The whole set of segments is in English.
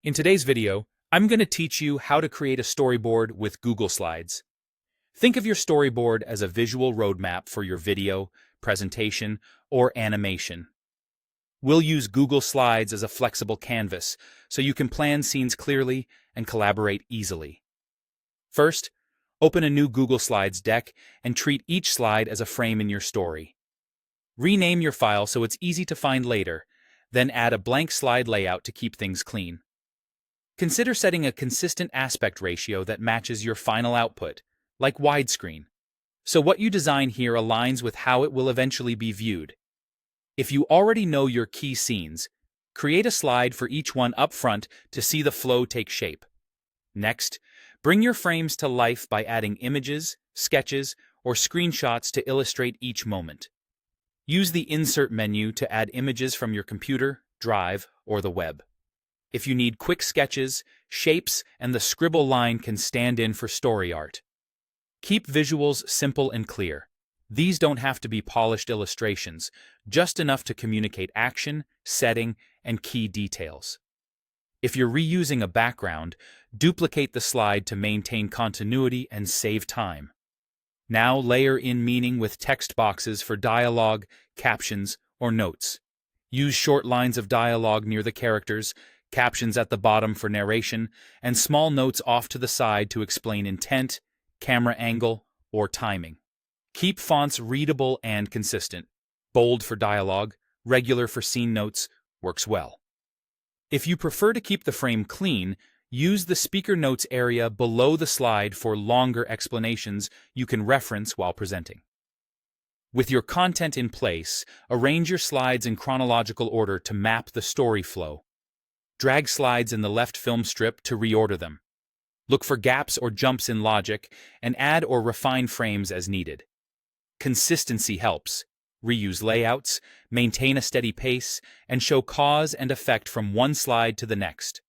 In today's video, I'm going to teach you how to create a storyboard with Google Slides. Think of your storyboard as a visual roadmap for your video, presentation, or animation. We'll use Google Slides as a flexible canvas so you can plan scenes clearly and collaborate easily. First, open a new Google Slides deck and treat each slide as a frame in your story. Rename your file so it's easy to find later, then add a blank slide layout to keep things clean. Consider setting a consistent aspect ratio that matches your final output, like widescreen, so what you design here aligns with how it will eventually be viewed. If you already know your key scenes, create a slide for each one up front to see the flow take shape. Next, bring your frames to life by adding images, sketches, or screenshots to illustrate each moment. Use the Insert menu to add images from your computer, drive, or the web. If you need quick sketches, shapes, and the scribble line can stand in for story art. Keep visuals simple and clear. These don't have to be polished illustrations, just enough to communicate action, setting, and key details. If you're reusing a background, duplicate the slide to maintain continuity and save time. Now layer in meaning with text boxes for dialogue, captions, or notes. Use short lines of dialogue near the characters, captions at the bottom for narration, and small notes off to the side to explain intent, camera angle, or timing. Keep fonts readable and consistent. Bold for dialogue, regular for scene notes, works well. If you prefer to keep the frame clean, use the speaker notes area below the slide for longer explanations you can reference while presenting. With your content in place, arrange your slides in chronological order to map the story flow. Drag slides in the left film strip to reorder them. Look for gaps or jumps in logic, and add or refine frames as needed. Consistency helps. Reuse layouts, maintain a steady pace, and show cause and effect from one slide to the next.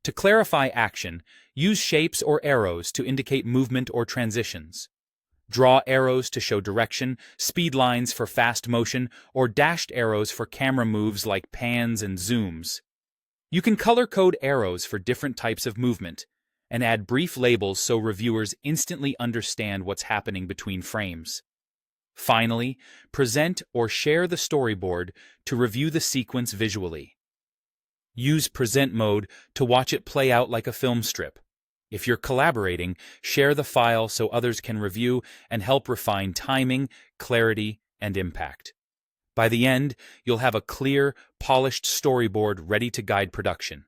To clarify action, use shapes or arrows to indicate movement or transitions. Draw arrows to show direction, speed lines for fast motion, or dashed arrows for camera moves like pans and zooms. You can color code arrows for different types of movement, and add brief labels so reviewers instantly understand what's happening between frames. Finally, present or share the storyboard to review the sequence visually. Use present mode to watch it play out like a film strip. If you're collaborating, share the file so others can review and help refine timing, clarity, and impact. By the end, you'll have a clear, polished storyboard ready to guide production.